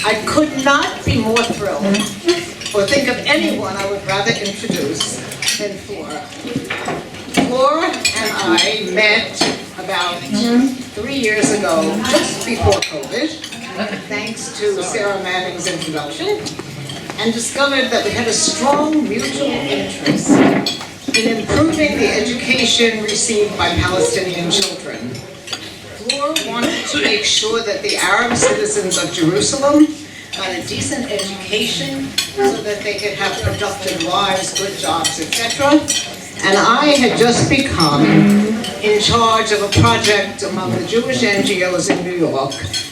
I could not be more thrilled or think of anyone I would rather introduce than Fleur. Fleur and I met about 3 years ago, just before COVID, thanks to Sarah Manning's introduction, and discovered that we had a strong mutual interest in improving the education received by Palestinian children. Fleur wanted to make sure that the Arab citizens of Jerusalem got a decent education so that they could have productive lives, good jobs, etc. And I had just become in charge of a project among the Jewish NGOs in New York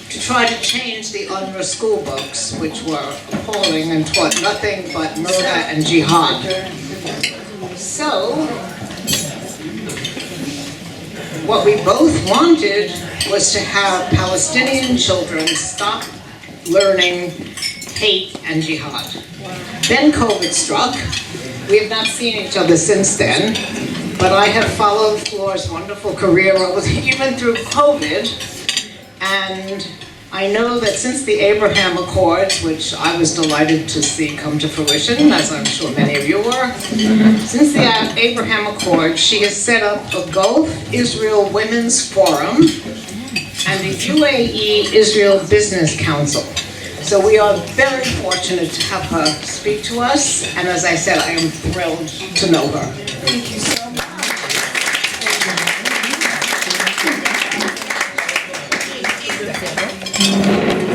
to try to change the UNRWA school books, which were appalling and taught nothing but murder and jihad. So, what we both wanted was to have Palestinian children stop learning hate and jihad. Then COVID struck. We have not seen each other since then, but I have followed Fleur's wonderful career even through COVID, and I know that since the Abraham Accords, which I was delighted to see come to fruition, as I'm sure many of you were, since the Abraham Accords, she has set up a Gulf Israel Women's Forum and the UAE Israel Business Council. So we are very fortunate to have her speak to us, and as I said, I am thrilled to know her. Thank you so much.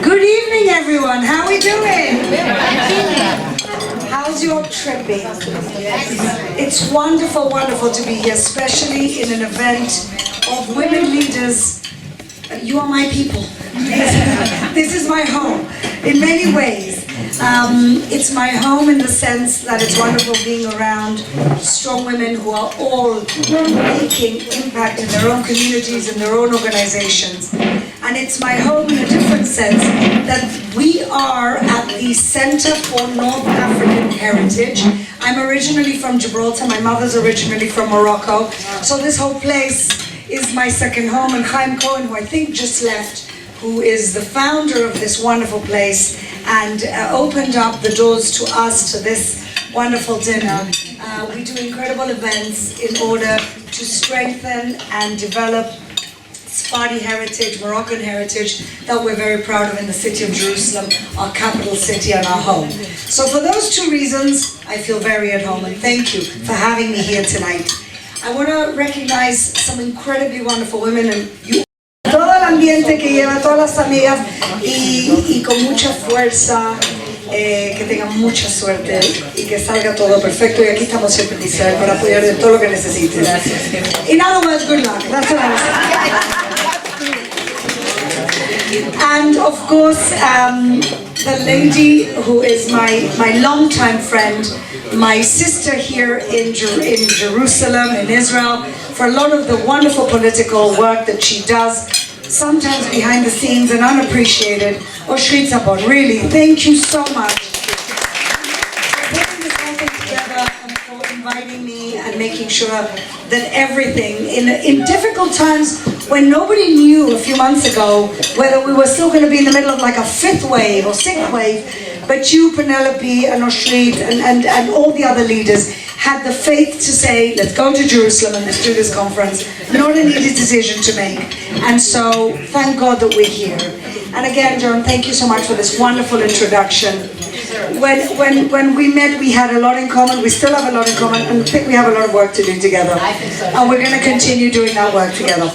Good evening, everyone. How are we doing? How's your trip been? It's wonderful, wonderful to be here, especially in an event of women leaders. You are my people. This is my home in many ways. It's my home in the sense that it's wonderful being around strong women who are all making impact in their own communities and their own organizations. And it's my home in a different sense that we are at the Center for North African Heritage. I'm originally from Gibraltar. My mother's originally from Morocco. So this whole place is my second home. And Chaim Cohen, who I think just left, who is the founder of this wonderful place and opened up the doors to us, to this wonderful dinner. We do incredible events in order to strengthen and develop Sephardi heritage, Moroccan heritage that we're very proud of in the city of Jerusalem, our capital city and our home. So for those two reasons, I feel very at home, and thank you for having me here tonight. I want to recognize some incredibly wonderful women, and you todo el ambiente que lleva, todas las amigas, y con mucha fuerza, que tengan mucha suerte y que salga todo perfecto. Y aquí estamos siempre en Israel para apoyar de todo lo que necesites. In other words, good luck. That's what I was saying. And of course, the lady who is my longtime friend, my sister here in Jerusalem, in Israel, for a lot of the wonderful political work that she does, sometimes behind the scenes and unappreciated. Oshrit Zabon, really, thank you so much for putting this whole thing together and for inviting me and making sure that everything, in difficult times when nobody knew a few months ago whether we were still going to be in the middle of like a fifth wave or sixth wave, but you, Penelope, and Oshrit, and all the other leaders had the faith to say, let's go to Jerusalem and let's do this conference. Not an easy decision to make. And so, thank God that we're here. And again, Joan, thank you so much for this wonderful introduction. When we met, we had a lot in common. We still have a lot in common, and I think we have a lot of work to do together. I think so. And we're going to continue doing that work together.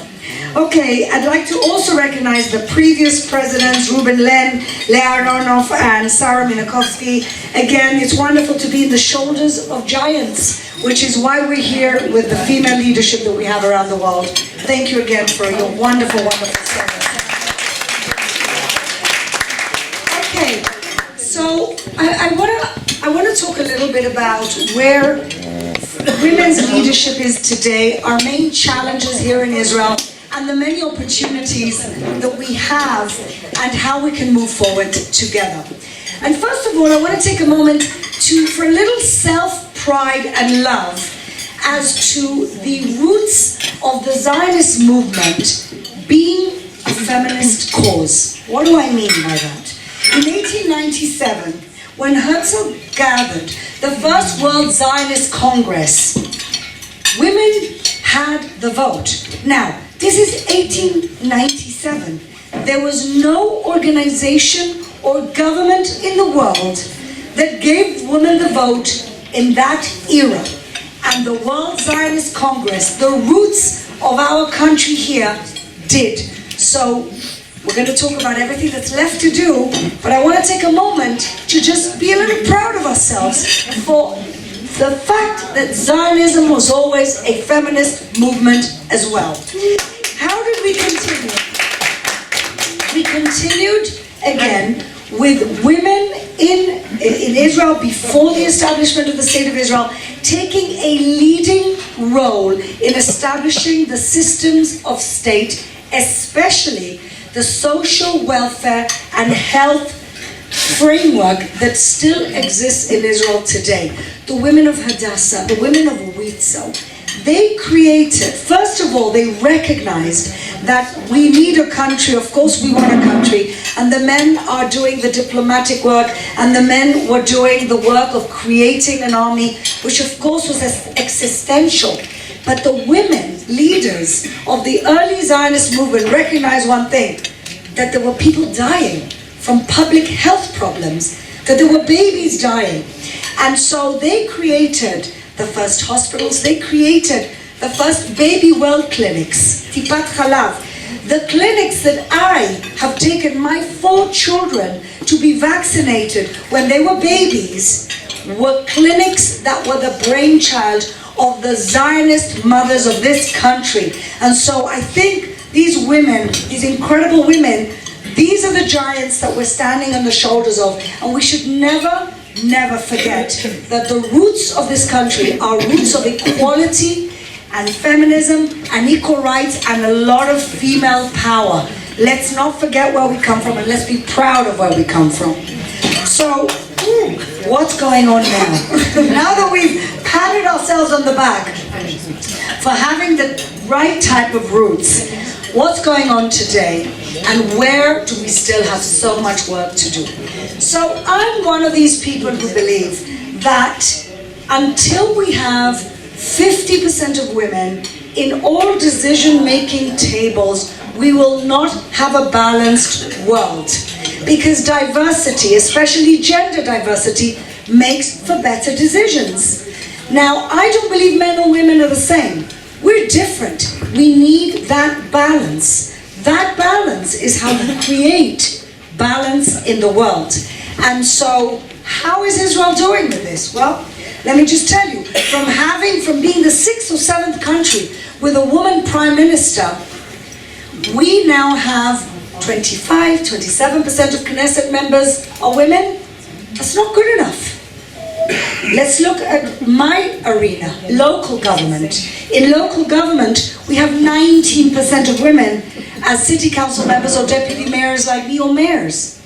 Okay, I'd like to also recognize the previous presidents, Robyn, Lenn, Leah Aronoff, and Sarah Minakovsky. Again, it's wonderful to be in the shoulders of giants, which is why we're here with the female leadership that we have around the world. Thank you again for your wonderful, wonderful service. Okay, so I want to talk a little bit about where women's leadership is today, our main challenges here in Israel, and the many opportunities that we have and how we can move forward together. And first of all, I want to take a moment for a little self-pride and love as to the roots of the Zionist movement being a feminist cause. What do I mean by that? In 1897, when Herzl gathered the first World Zionist Congress, women had the vote. Now, this is 1897. There was no organization or government in the world that gave women the vote in that era. And the World Zionist Congress, the roots of our country here, did. So we're going to talk about everything that's left to do, but I want to take a moment to just be a little proud of ourselves for the fact that Zionism was always a feminist movement as well. How did we continue? We continued again with women in Israel before the establishment of the State of Israel, taking a leading role in establishing the systems of state, especially the social welfare and health framework that still exists in Israel today. The women of Hadassah, the women of Witzel, they created, first of all, they recognized that we need a country, of course we want a country, and the men are doing the diplomatic work, and the men were doing the work of creating an army, which of course was existential. But the women, leaders of the early Zionist movement, recognized one thing, that there were people dying from public health problems, that there were babies dying. And so they created the first hospitals, they created the first baby well clinics, Tipat Chalav, the clinics that I have taken my 4 children to be vaccinated when they were babies, were clinics that were the brainchild of the Zionist mothers of this country. And so I think these women, these incredible women, these are the giants that we're standing on the shoulders of, and we should never forget that the roots of this country are roots of equality and feminism and equal rights and a lot of female power. Let's not forget where we come from, and let's be proud of where we come from. So, what's going on now? Now that we've patted ourselves on the back for having the right type of roots, what's going on today, and where do we still have so much work to do? So I'm one of these people who believe that until we have 50% of women in all decision-making tables, we will not have a balanced world. Because diversity, especially gender diversity, makes for better decisions. Now, I don't believe men and women are the same. We're different. We need that balance. That balance is how we create balance in the world. And so, how is Israel doing with this? Well, let me just tell you, from being the 6th or 7th country with a woman prime minister, we now have 27% of Knesset members are women. That's not good enough. Let's look at my arena, local government. In local government, we have 19% of women as city council members or deputy mayors like me, or mayors.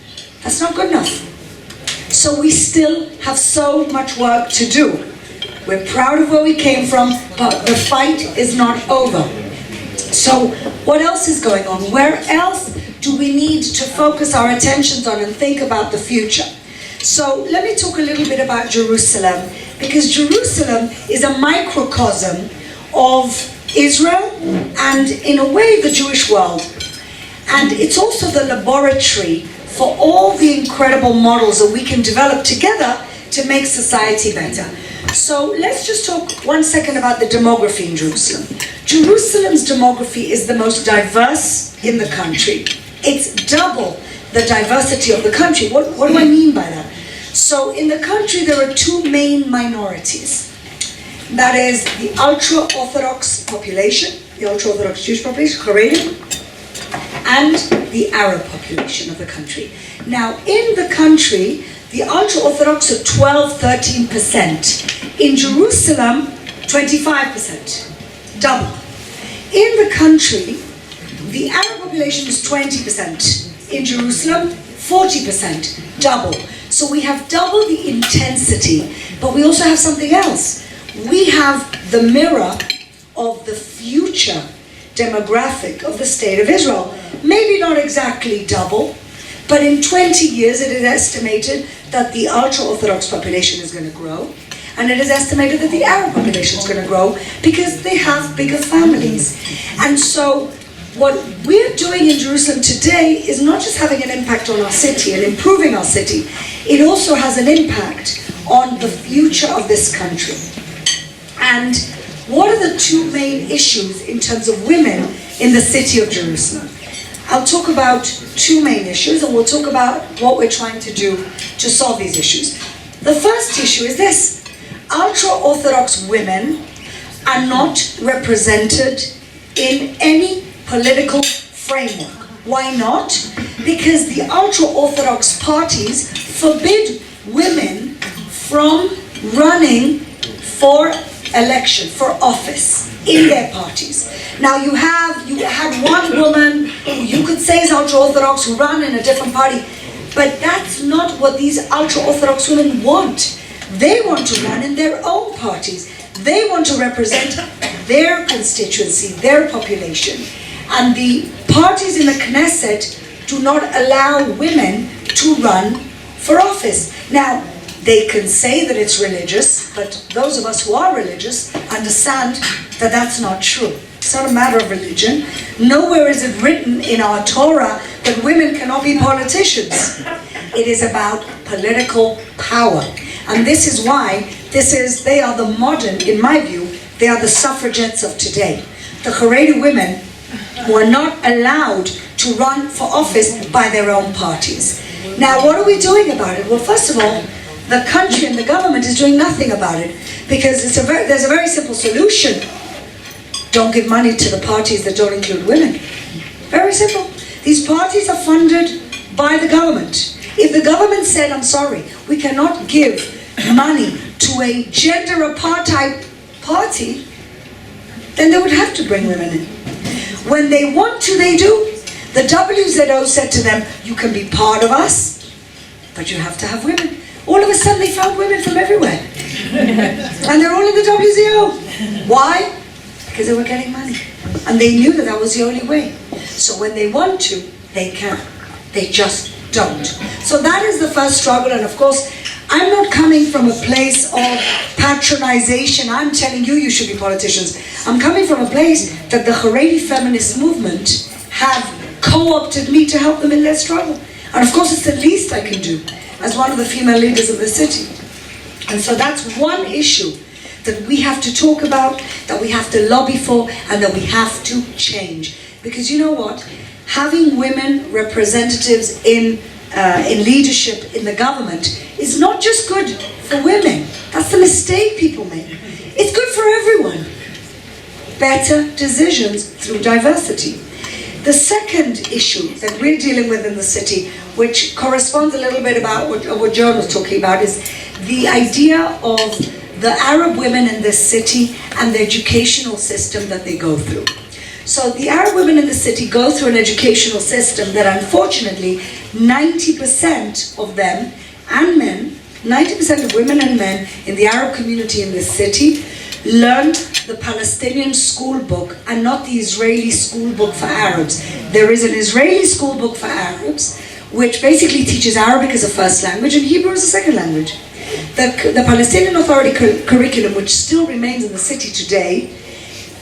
That's not good enough. So we still have so much work to do. We're proud of where we came from, but the fight is not over. So what else is going on? Where else do we need to focus our attentions on and think about the future? So let me talk a little bit about Jerusalem, because Jerusalem is a microcosm of Israel and, in a way, the Jewish world. And it's also the laboratory for all the incredible models that we can develop together to make society better. So let's just talk 1 second about the demography in Jerusalem. Jerusalem's demography is the most diverse in the country. It's double the diversity of the country. What do I mean by that? So in the country there are 2 main minorities. That is the ultra-Orthodox population, the ultra-Orthodox Jewish population, Haredim, and the Arab population of the country. Now in the country, the ultra-Orthodox are 12-13%. In Jerusalem, 25%, double. In the country, the Arab population is 20%. In Jerusalem, 40%, double. So we have double the intensity, but we also have something else. We have the mirror of the future demographic of the state of Israel. Maybe not exactly double, But in 20 years, it is estimated that the ultra-Orthodox population is going to grow. And it is estimated that the Arab population is going to grow because they have bigger families. And so what we're doing in Jerusalem today is not just having an impact on our city and improving our city, it also has an impact on the future of this country. And what are the two main issues in terms of women in the city of Jerusalem? I'll talk about two main issues, and we'll talk about what we're trying to do to solve these issues. The first issue is this. Ultra-Orthodox women are not represented in any political framework. Why not? Because the ultra-Orthodox parties forbid women from running for election, for office in their parties. Now you had one woman who you could say is ultra-Orthodox who ran in a different party, but that's not what these ultra-Orthodox women want. They want to run in their own parties. They want to represent their constituency, their population. And the parties in the Knesset do not allow women to run for office. Now, they can say that it's religious, but those of us who are religious understand that that's not true. It's not a matter of religion. Nowhere is it written in our Torah that women cannot be politicians. It is about political power. And this is why they are the modern, in my view, they are the suffragettes of today. The Haredi women were not allowed to run for office by their own parties. Now, what are we doing about it? Well, first of all, the country and the government is doing nothing about it because there's a very simple solution. Don't give money to the parties that don't include women. Very simple. These parties are funded by the government. If the government said, I'm sorry, we cannot give money to a gender apartheid party, then they would have to bring women in. When they want to, they do. The WZO said to them, you can be part of us, but you have to have women. All of a sudden they found women from everywhere. And they're all in the WZO. Why? Because they were getting money. And they knew that that was the only way. So when they want to, they can. They just don't. So that is the first struggle, and of course, I'm not coming from a place of patronization. I'm telling you, you should be politicians. I'm coming from a place that the Haredi feminist movement have co-opted me to help them in their struggle. And of course, it's the least I can do as one of the female leaders of the city. And so that's one issue that we have to talk about, that we have to lobby for, and that we have to change. Because you know what? Having women representatives in leadership in the government is not just good for women. That's the mistake people make. It's good for everyone. Better decisions through diversity. The second issue that we're dealing with in the city, which corresponds a little bit about what Joan was talking about, is the idea of the Arab women in this city and the educational system that they go through. So the Arab women in the city go through an educational system that unfortunately 90% of them and men, 90% of women and men in the Arab community in this city learned the Palestinian school book and not the Israeli school book for Arabs. There is an Israeli school book for Arabs which basically teaches Arabic as a first language and Hebrew as a second language. The Palestinian Authority curriculum, which still remains in the city today,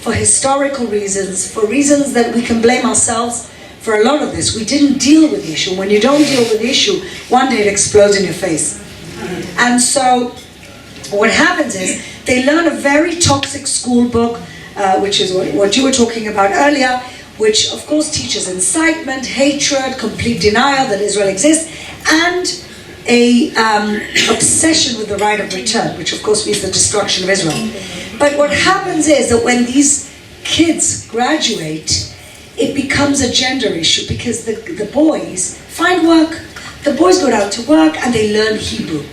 for historical reasons, for reasons that we can blame ourselves for a lot of this. We didn't deal with the issue. When you don't deal with the issue, one day it explodes in your face. And so what happens is they learn a very toxic school book, which is what you were talking about earlier, which of course teaches incitement, hatred, complete denial that Israel exists, and a obsession with the right of return, which of course means the destruction of Israel. But what happens is that when these kids graduate, it becomes a gender issue because the boys find work, the boys go out to work and they learn Hebrew.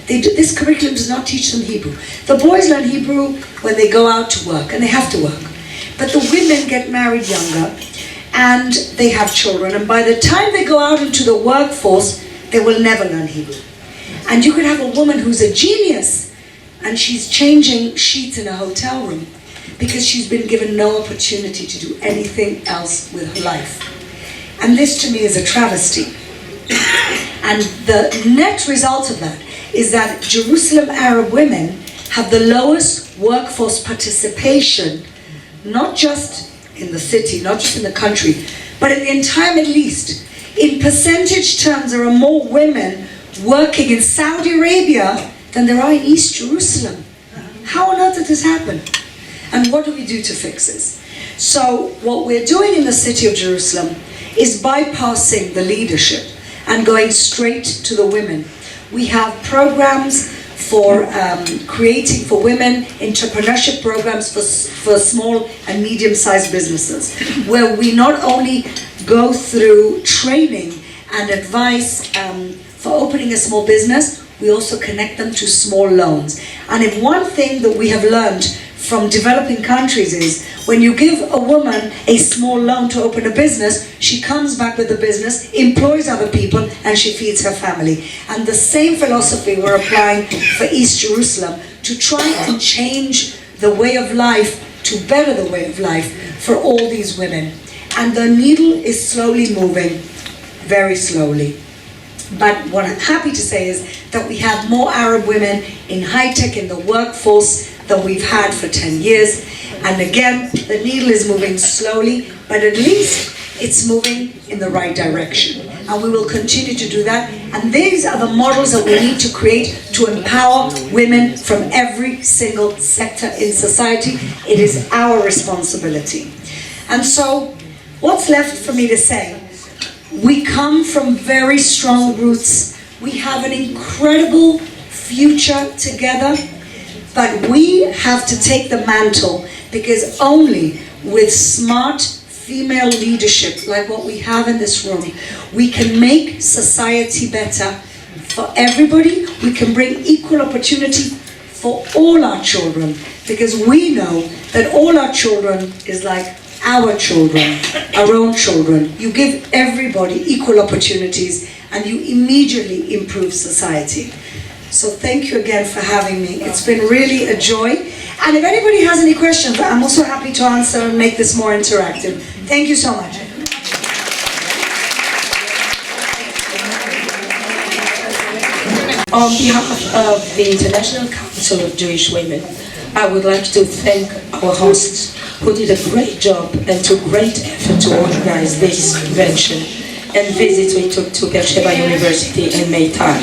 This curriculum does not teach them Hebrew. The boys learn Hebrew when they go out to work, and they have to work. But the women get married younger and they have children, and by the time they go out into the workforce, they will never learn Hebrew. And you could have a woman who's a genius and she's changing sheets in a hotel room because she's been given no opportunity to do anything else with her life. And this to me is a travesty. And the net result of that is that Jerusalem Arab women have the lowest workforce participation, not just in the city, not just in the country, but in the entire Middle East. In percentage terms, there are more women working in Saudi Arabia than there are in East Jerusalem. How on earth did this happen? And what do we do to fix this? So what we're doing in the city of Jerusalem is bypassing the leadership and going straight to the women. We have programs for creating for women, entrepreneurship programs for small and medium-sized businesses, where we not only go through training and advice for opening a small business, we also connect them to small loans. And if one thing that we have learned from developing countries is, when you give a woman a small loan to open a business, she comes back with the business, employs other people, and she feeds her family. And the same philosophy we're applying for East Jerusalem to try and change the way of life, to better the way of life for all these women. And the needle is slowly moving, very slowly. But what I'm happy to say is that we have more Arab women in high-tech, in the workforce, than we've had for 10 years. And again, the needle is moving slowly, but at least it's moving in the right direction. And we will continue to do that. And these are the models that we need to create to empower women from every single sector in society. It is our responsibility. And so, what's left for me to say? We come from very strong roots. We have an incredible future together, but we have to take the mantle, because only with smart female leadership like what we have in this room, we can make society better for everybody. We can bring equal opportunity for all our children, because we know that all our children is like our children, our own children. You give everybody equal opportunities and you immediately improve society. So thank you again for having me. It's been really a joy. And if anybody has any questions, I'm also happy to answer and make this more interactive. Thank you so much. On behalf of the International Council of Jewish Women, I would like to thank our hosts, who did a great job and took great effort to organize this convention and visit we took to Beersheba University and Meitar.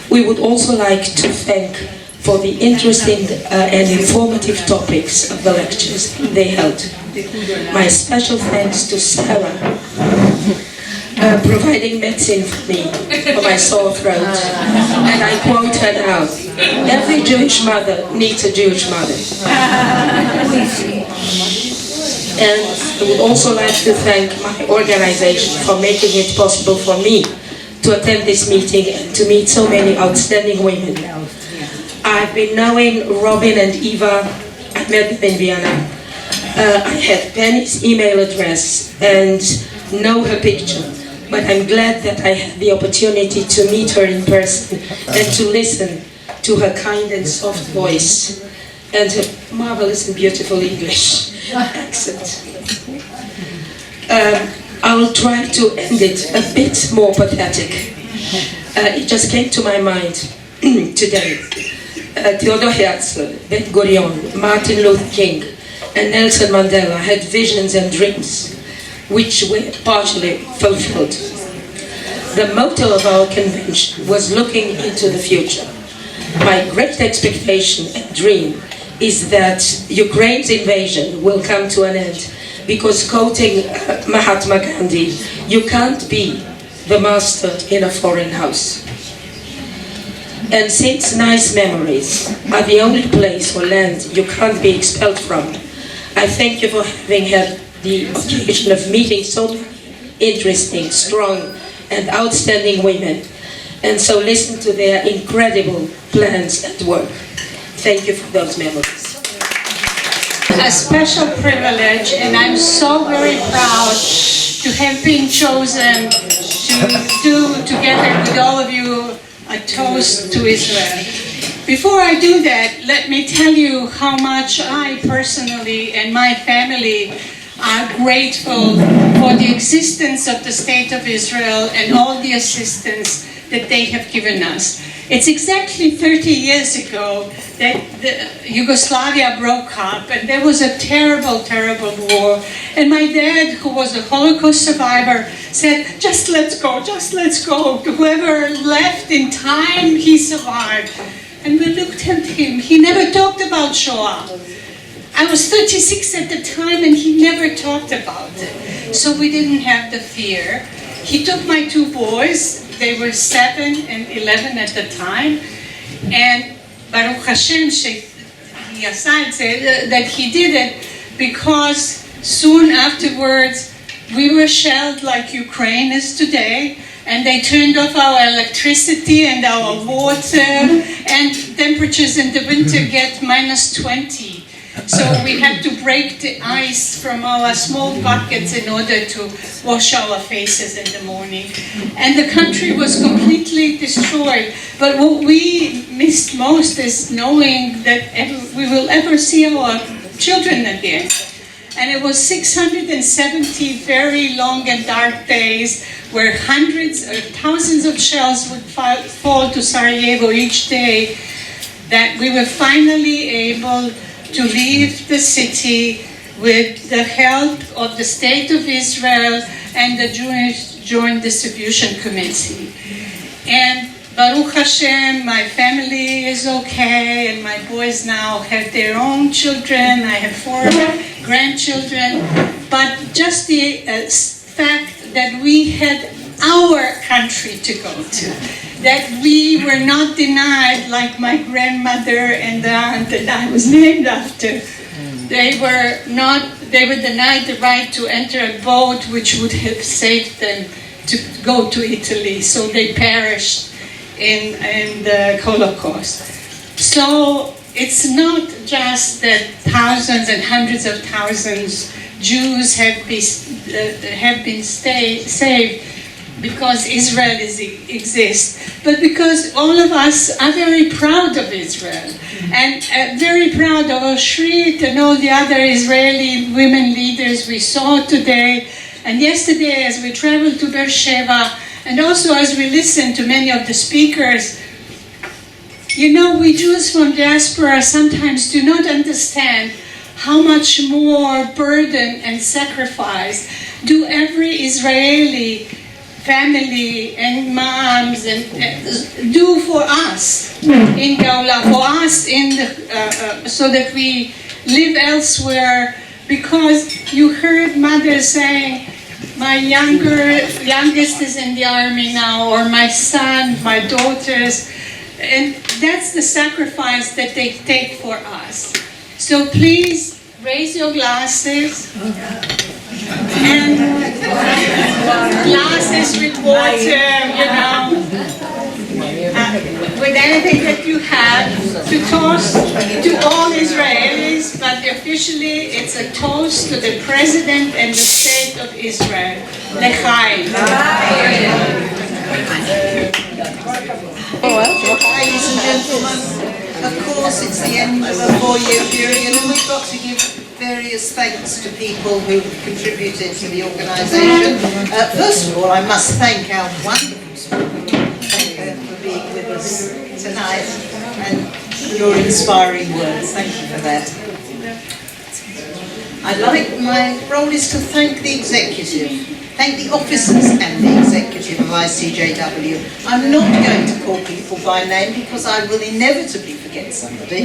We would also like to thank for the interesting and informative topics of the lectures they held. My special thanks to Sarah, providing medicine for me for my sore throat. And I quote her now: "Every Jewish mother needs a Jewish mother." And I would also like to thank my organization for making it possible for me to attend this meeting and to meet so many outstanding women. I've been knowing Robyn and Eva. I met them in Vienna. I had Penny's email address and know her picture. But I'm glad that I had the opportunity to meet her in person and to listen to her kind and soft voice and her marvelous and beautiful English accent. I will try to end it a bit more pathetic. It just came to my mind today. Theodor Herzl, Ben Gurion, Martin Luther King, and Nelson Mandela had visions and dreams which were partially fulfilled. The motto of our convention was looking into the future. My great expectation and dream is that Ukraine's invasion will come to an end, because, quoting Mahatma Gandhi, you can't be the master in a foreign house. And since nice memories are the only place or land you can't be expelled from, I thank you for having had the occasion of meeting so many interesting, strong, and outstanding women, and so listen to their incredible plans and work. Thank you for those memories. A special privilege, and I'm so very proud to have been chosen to do together with all of you a toast to Israel. Before I do that, let me tell you how much I personally and my family are grateful for the existence of the State of Israel and all the assistance that they have given us. It's exactly 30 years ago that Yugoslavia broke up, and there was a terrible, terrible war. And my dad, who was a Holocaust survivor, said, just let's go, just let's go. Whoever left in time, he survived. And we looked at him. He never talked about Shoah. I was 36 at the time, and he never talked about it. So we didn't have the fear. He took my two boys. They were 7 and 11 at the time. And Baruch Hashem, that he did it because soon afterwards we were shelled like Ukraine is today, and they turned off our electricity and our water, and temperatures in the winter get -20. So we had to break the ice from our small buckets in order to wash our faces in the morning. And the country was completely destroyed. But what we missed most is knowing that we will ever see our children again. And it was 670 very long and dark days where hundreds or thousands of shells would fall to Sarajevo each day, that we were finally able to leave the city with the help of the State of Israel and the Jewish Joint Distribution Committee. And Baruch Hashem, my family is okay, and my boys now have their own children. I have 4 grandchildren. But just the fact that we had our country to go to, that we were not denied, like my grandmother and the aunt that I was named after. They were denied the right to enter a boat which would have saved them to go to Italy, so they perished in the Holocaust. So it's not just that thousands and hundreds of thousands Jews have been saved because Israel exists, but because all of us are very proud of Israel, and very proud of Oshrit and all the other Israeli women leaders we saw today, and yesterday as we traveled to Beersheba, and also as we listened to many of the speakers. You know, we Jews from diaspora sometimes do not understand how much more burden and sacrifice do every Israeli family and moms and do for us in Gala, for us so that we live elsewhere. Because you heard mothers saying, my youngest is in the army now, or my son, my daughters, and that's the sacrifice that they take for us. So please raise your glasses. And glasses with water, you know, with anything that you have, to toast to all Israelis, but officially it's a toast to the President and the State of Israel. L'chaim. Ladies and gentlemen, of course it's the end of a 4-year period, and we've got to give various thanks to people who contributed to the organisation. First of all, I must thank our wonderful speaker for being with us tonight and your inspiring words. Thank you for that. My role is to thank the executive, thank the officers and the executive of ICJW. I'm not going to call people by name because I will inevitably forget somebody.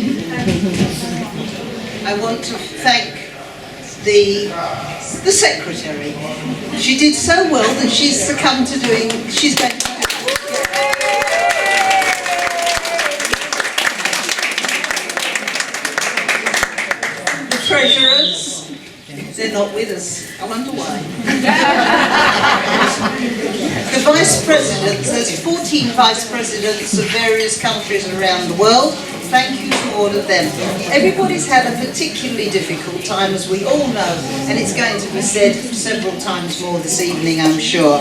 I want to thank the secretary. She did so well that she's succumbed to she's going to do the treasurers. They're not with us. I wonder why. The vice presidents, there's 14 vice presidents of various countries around the world. Thank you to all of them. Everybody's had a particularly difficult time, as we all know, and it's going to be said several times more this evening, I'm sure.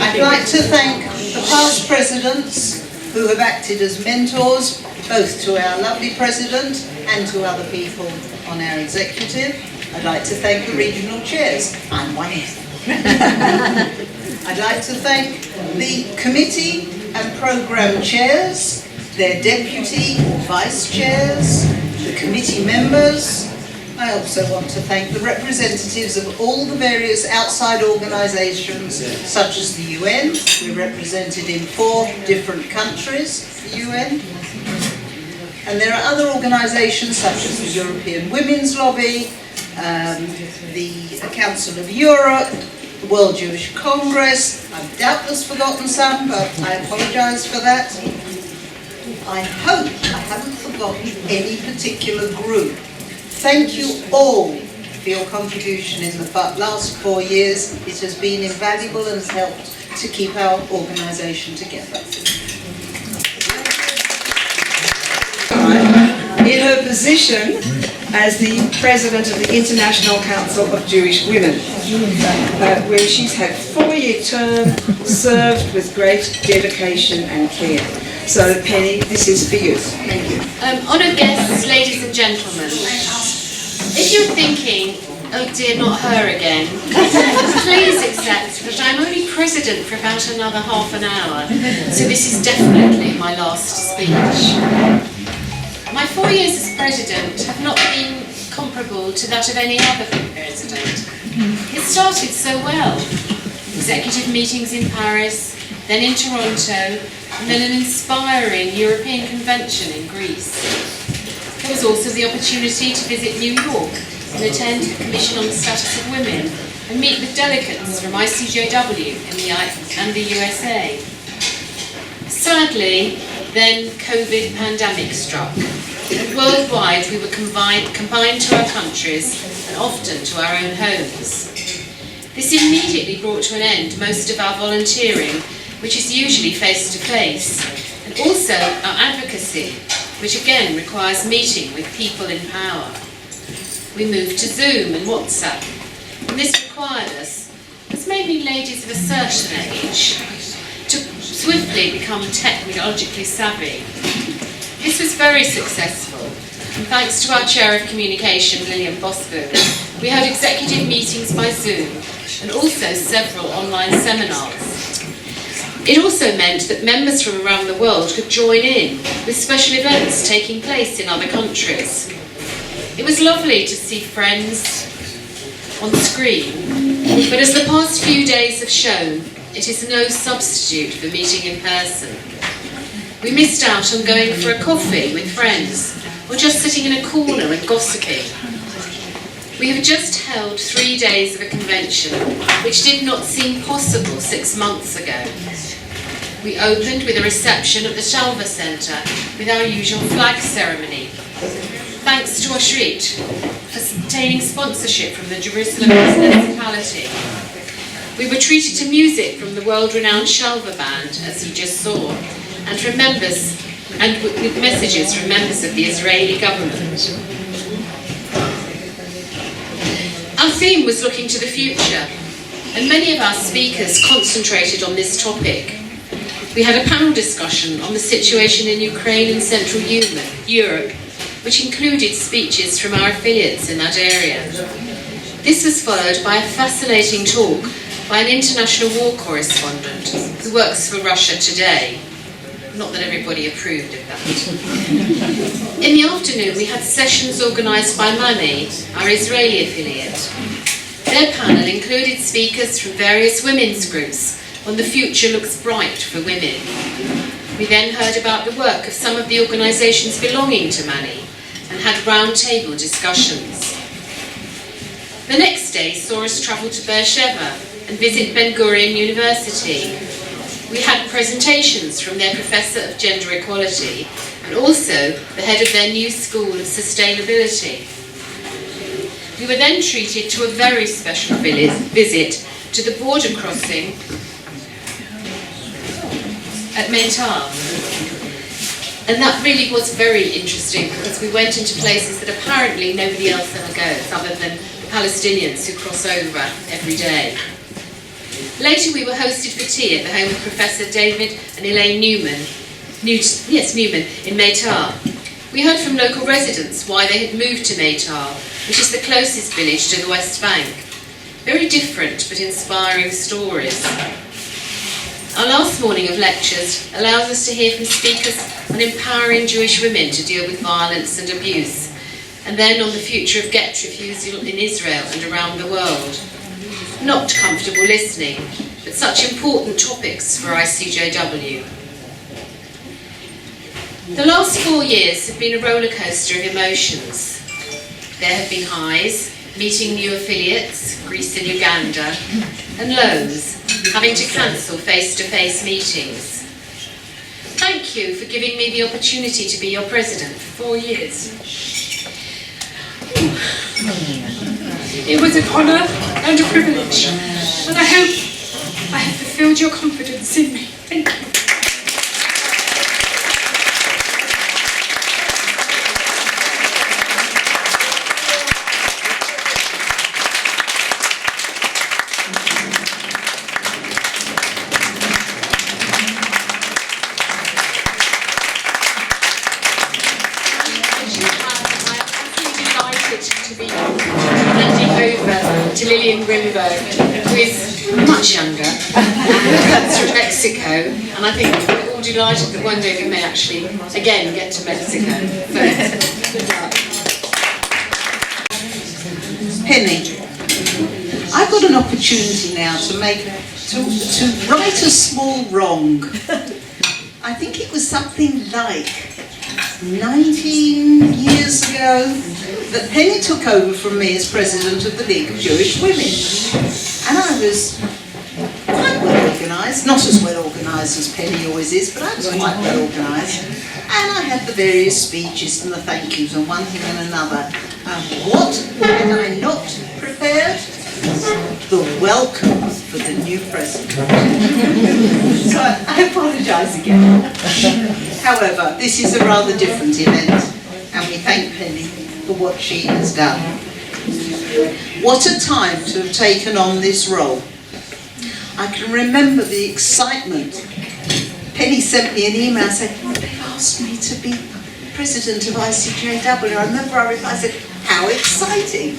I'd like to thank the past presidents who have acted as mentors, both to our lovely president and to other people on our executive. I'd like to thank the regional chairs. I'm one of them. I'd like to thank the committee and programme chairs, their deputy vice chairs, the committee members. I also want to thank the representatives of all the various outside organisations, such as the UN. We're represented in 4 different countries, the UN. And there are other organisations such as the European Women's Lobby, the Council of Europe, the World Jewish Congress. I've doubtless forgotten some, but I apologise for that. I hope I haven't forgotten any particular group. Thank you all for your contribution in the last 4 years. It has been invaluable and has helped to keep our organisation together. In her position as the President of the International Council of Jewish Women, where she's had a 4-year term, served with great dedication and care. So, Penny, this is for you. Thank you. Honoured guests, ladies and gentlemen, if you're thinking, oh dear, not her again, please accept that I'm only President for about another half an hour, so this is definitely my last speech. My 4 years as President have not been comparable to that of any other President. It started so well. Executive meetings in Paris, then in Toronto, and then an inspiring European convention in Greece. There was also the opportunity to visit New York and attend the Commission on the Status of Women and meet with delegates from ICJW and the USA. Sadly, then COVID pandemic struck. Worldwide, we were confined to our countries and often to our own homes. This immediately brought to an end most of our volunteering, which is usually face-to-face, and also our advocacy, which again requires meeting with people in power. We moved to Zoom and WhatsApp, and this required us, as mainly ladies of a certain age, to swiftly become technologically savvy. This was very successful, and thanks to our Chair of Communication, Lilian, we held executive meetings by Zoom, and also several online seminars. It also meant that members from around the world could join in with special events taking place in other countries. It was lovely to see friends on screen, but as the past few days have shown, it is no substitute for meeting in person. We missed out on going for a coffee with friends, or just sitting in a corner and gossiping. We have just held 3 days of a convention, which did not seem possible 6 months ago. We opened with a reception at the Shalva Centre with our usual flag ceremony. Thanks to Oshrit for obtaining sponsorship from the Jerusalem municipality. We were treated to music from the world-renowned Shalva band, as you just saw, and from members, and with messages from members of the Israeli government. Our theme was looking to the future, and many of our speakers concentrated on this topic. We had a panel discussion on the situation in Ukraine and Central Europe, which included speeches from our affiliates in that area. This was followed by a fascinating talk by an international war correspondent who works for Russia Today. Not that everybody approved of that. In the afternoon, we had sessions organised by MANI, our Israeli affiliate. Their panel included speakers from various women's groups on the future looks bright for women. We then heard about the work of some of the organisations belonging to MANI and had round-table discussions. The next day saw us travel to Beersheba and visit Ben Gurion University. We had presentations from their Professor of Gender Equality and also the head of their new School of Sustainability. We were then treated to a very special visit to the border crossing at Meitar. And that really was very interesting because we went into places that apparently nobody else ever goes other than Palestinians who cross over every day. Later we were hosted for tea at the home of Professor David and Elaine Newman in Meitar. We heard from local residents why they had moved to Meitar which is the closest village to the West Bank. Very different but inspiring stories. Our last morning of lectures allows us to hear from speakers on empowering Jewish women to deal with violence and abuse, and then on the future of get refusal in Israel and around the world. Not comfortable listening, but such important topics for ICJW. The last 4 years have been a roller coaster of emotions. There have been highs, meeting new affiliates, Greece and Uganda, and lows, having to cancel face-to-face meetings. Thank you for giving me the opportunity to be your president for 4 years. It was an honour and a privilege, and I hope I have fulfilled your confidence in me. Thank you. To Lilian Grinberg, who is much younger, comes from Mexico, and I think we're all delighted that one day we may actually again get to Mexico. So, good luck. Penny, I've got an opportunity now to right a small wrong. I think it was something like 19 years ago that Penny took over from me as president of the League of Jewish Women. And I was quite well organised, not as well organised as Penny always is, but I was quite well organised. And I had the various speeches and the thank yous and one thing and another. What had I not prepared? The welcome for the new president. So I apologise again. However, this is a rather different event, and we thank Penny for what she has done. What a time to have taken on this role. I can remember the excitement. Penny sent me an email saying, they've asked me to be president of ICJW. I remember I replied, I said, how exciting.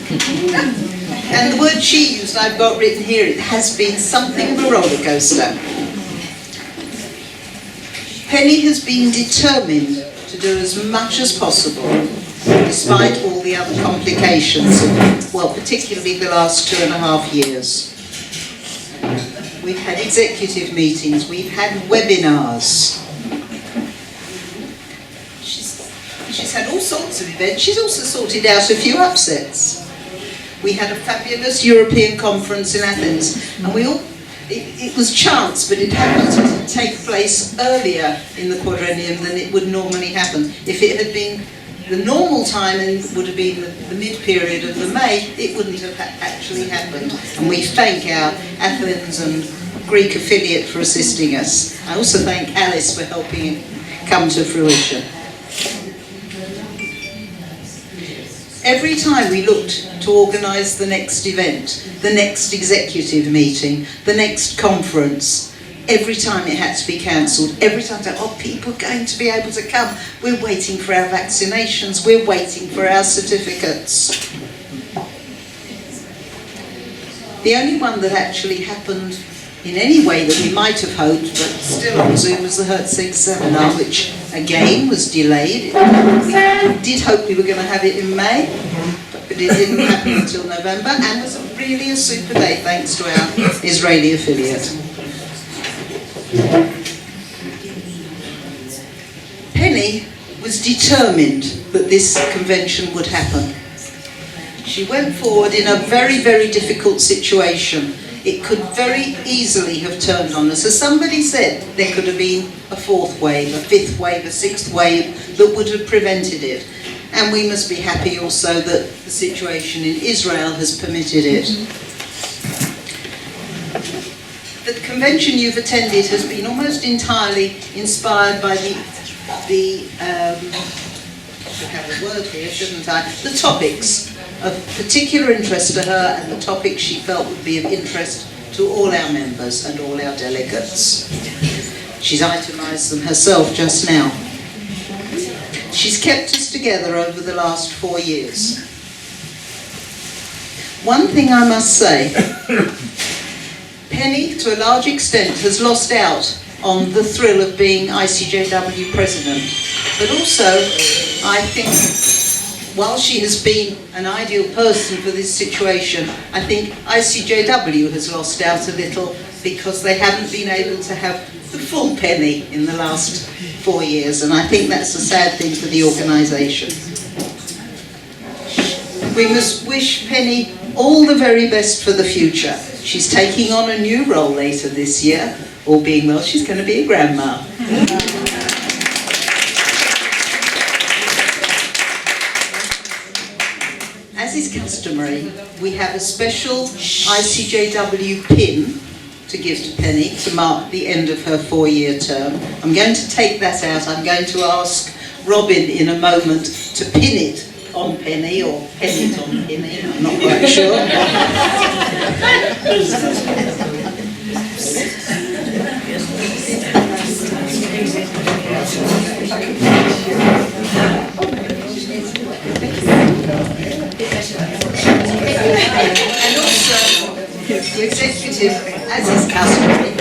And the word she used, I've got written here, it has been something of a roller coaster. Penny has been determined to do as much as possible, despite all the other complications, well, particularly the last 2.5 years. We've had executive meetings, we've had webinars. She's had all sorts of events. She's also sorted out a few upsets. We had a fabulous European conference in Athens, and it was chance, but it happened to take place earlier in the quadrennium than it would normally happen. If it had been the normal time and would have been the mid-period of the May, it wouldn't have actually happened. And we thank our Athens and Greek affiliate for assisting us. I also thank Alice for helping it come to fruition. Every time we looked to organise the next event, the next executive meeting, the next conference, every time it had to be cancelled, every time people are going to be able to come, we're waiting for our vaccinations, we're waiting for our certificates. The only one that actually happened in any way that we might have hoped, but still on Zoom, was the Herzig seminar, which again was delayed. We did hope we were going to have it in May, but it didn't happen until November, and was really a super day thanks to our Israeli affiliate. Penny was determined that this convention would happen. She went forward in a very, very difficult situation. It could very easily have turned on us. As somebody said, there could have been a 4th wave, a 5th wave, a 6th wave that would have prevented it. And we must be happy also that the situation in Israel has permitted it. The convention you've attended has been almost entirely inspired by I should have a word here, shouldn't I? The topics of particular interest to her and the topics she felt would be of interest to all our members and all our delegates. She's itemised them herself just now. She's kept us together over the last 4 years. One thing I must say, Penny, to a large extent, has lost out on the thrill of being ICJW president. But also, I think, while she has been an ideal person for this situation, I think ICJW has lost out a little because they haven't been able to have the full Penny in the last 4 years, and I think that's a sad thing for the organisation. We must wish Penny all the very best for the future. She's taking on a new role later this year. All being well, she's going to be a grandma. As is customary, we have a special ICJW pin to give to Penny to mark the end of her 4-year term. I'm going to take that out. I'm going to ask Robyn in a moment to pin it on Penny, or pin it on Penny, I'm not quite sure. And also, the executive, as is customary,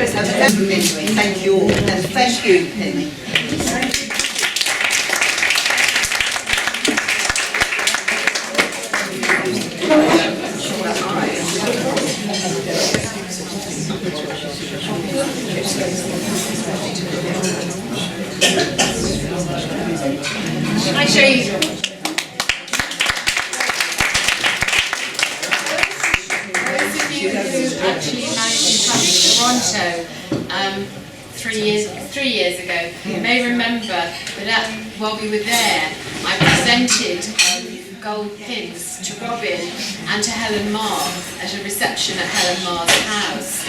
thank you all, and thank you, Penny. Can I show you? Those of you who actually managed to come to Toronto 3 years ago, you may remember that while we were there, I presented gold pins to Robyn and to Helen Marr at a reception at Helen Marr's house.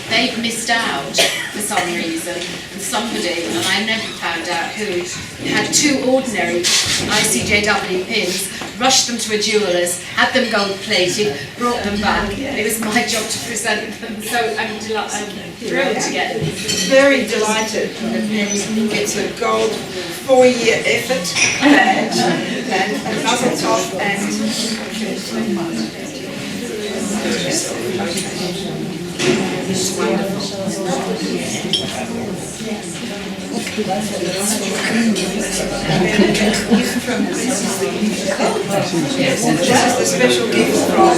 They've missed out for some reason, and somebody, and I never found out who, had 2 ordinary ICJW pins, rushed them to a jeweller's, had them gold plated, brought them back. It was my job to present them, so I'm thrilled to get them. Very delighted. It's a gold 4-year effort, and a muzzle top, and it's wonderful. Yes, and this is the special gift from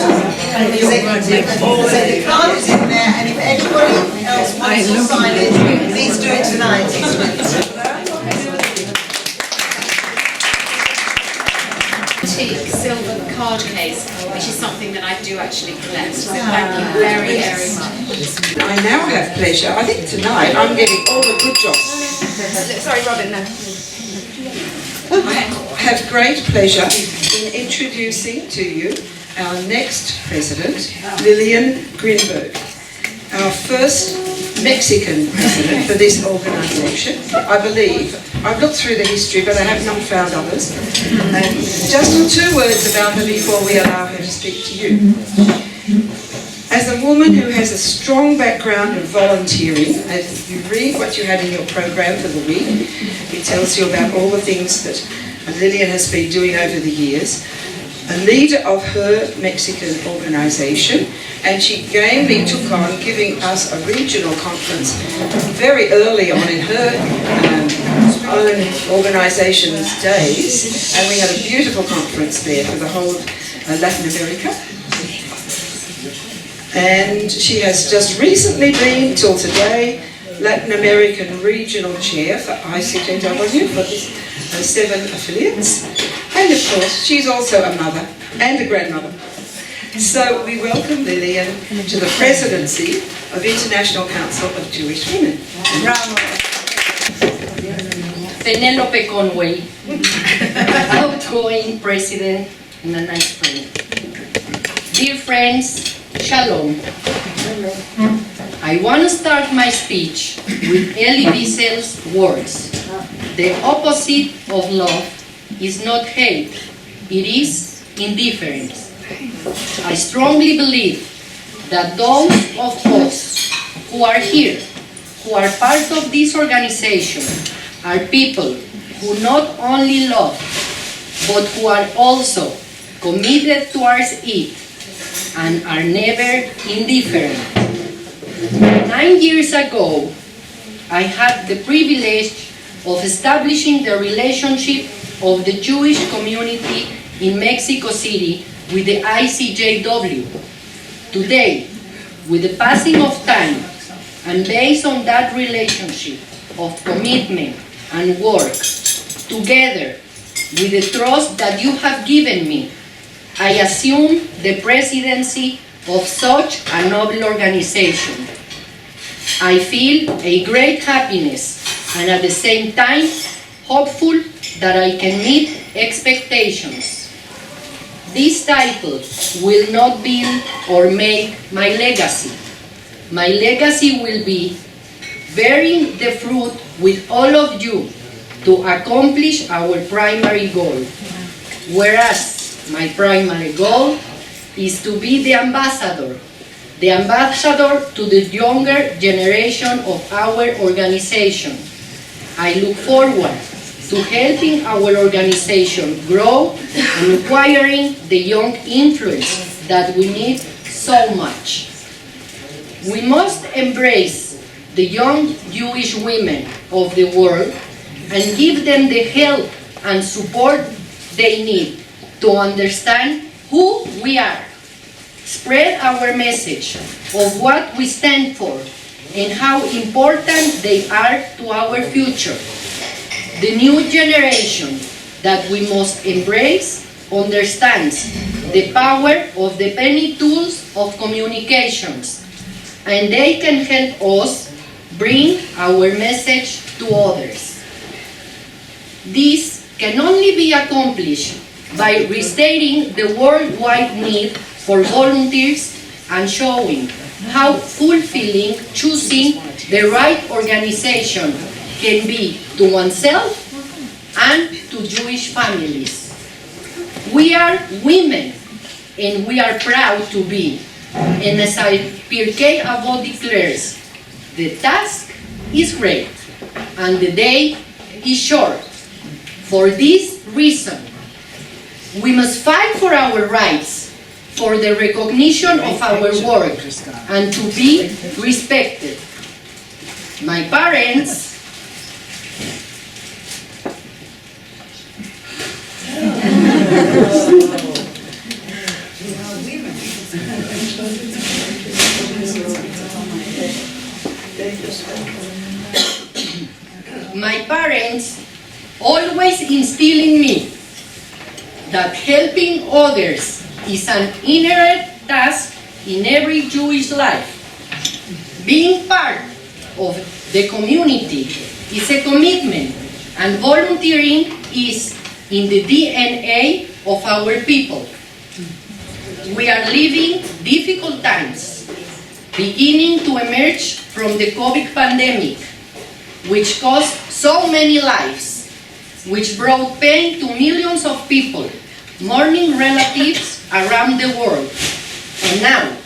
the executive. So the card is in there, and if anybody else wants to sign it, please do it tonight. Antique silver card case, which is something that I do actually collect. So thank you very, very much. I now have pleasure, I think tonight I'm getting all the good jobs. Sorry, Robyn, no. I have great pleasure in introducing to you our next president, Lilian Grinberg, our first Mexican president for this organisation. I believe, I've looked through the history, but I have not found others. Just 2 words about her before we allow her to speak to you. As a woman who has a strong background in volunteering, as you read what you had in your program for the week, it tells you about all the things that Lilian has been doing over the years, a leader of her Mexican organisation, and she gamely took on giving us a regional conference very early on in her own organisation's days, and we had a beautiful conference there for the whole of Latin America. And she has just recently been, till today, Latin American Regional Chair for ICJW for the 7 affiliates. And of course, she's also a mother and a grandmother. So we welcome Lilian to the presidency of International Council of Jewish Women. Penelope Conway, outgoing president and a nice friend. Dear friends, Shalom. I want to start my speech with Elie Wiesel's words. The opposite of love is not hate, it is indifference. I strongly believe that those of us who are here, who are part of this organization, are people who not only love, but who are also committed towards it and are never indifferent. 9 years ago, I had the privilege of establishing the relationship of the Jewish community in Mexico City with the ICJW. Today, with the passing of time, and based on that relationship of commitment and work, together with the trust that you have given me, I assume the presidency of such a noble organization. I feel a great happiness and at the same time hopeful that I can meet expectations. This title will not build or make my legacy. My legacy will be bearing the fruit with all of you to accomplish our primary goal. Whereas my primary goal is to be the ambassador to the younger generation of our organization. I look forward to helping our organization grow and acquiring the young influence that we need so much. We must embrace the young Jewish women of the world and give them the help and support they need to understand who we are. Spread our message of what we stand for and how important they are to our future. The new generation that we must embrace understands the power of the many tools of communications, and they can help us bring our message to others. This can only be accomplished by restating the worldwide need for volunteers and showing how fulfilling choosing the right organization can be to oneself and to Jewish families. We are women, and we are proud to be. And as Pirkei Avot declares, the task is great, and the day is short. For this reason, we must fight for our rights, for the recognition of our work, and to be respected. My parents always instill in me that helping others is an inherent task in every Jewish life. Being part of the community is a commitment, and volunteering is in the DNA of our people. We are living difficult times, beginning to emerge from the COVID pandemic, which cost so many lives, which brought pain to millions of people, mourning relatives around the world. And now,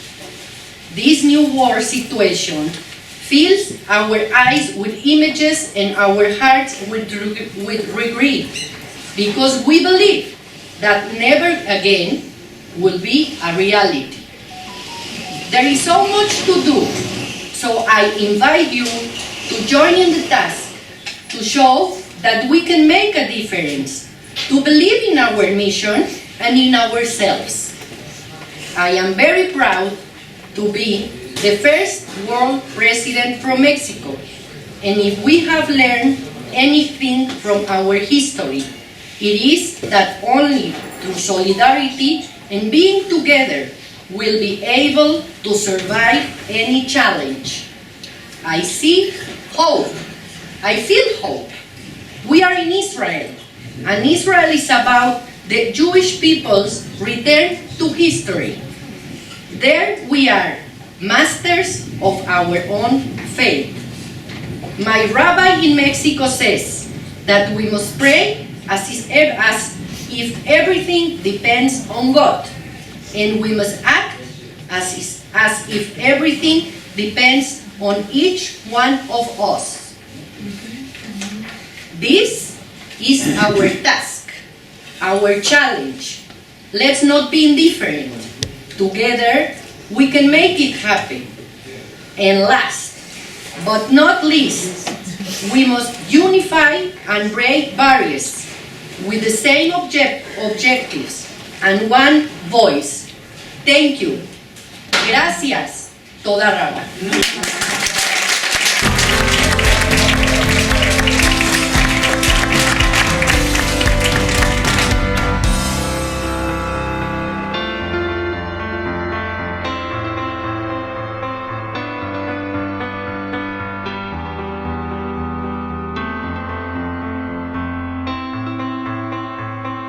this new war situation fills our eyes with images and our hearts with regret, because we believe that never again will be a reality. There is so much to do, so I invite you to join in the task, to show that we can make a difference, to believe in our mission and in ourselves. I am very proud to be the first world president from Mexico, and if we have learned anything from our history, it is that only through solidarity and being together will be able to survive any challenge. I see hope. I feel hope. We are in Israel, and Israel is about the Jewish people's return to history. There we are, masters of our own fate. My rabbi in Mexico says that we must pray as if everything depends on God, and we must act as if everything depends on each one of us. This is our task, our challenge. Let's not be indifferent. Together, we can make it happen. And last, but not least, we must unify and break barriers with the same objectives and one voice. Thank you. Gracias. Toda rara.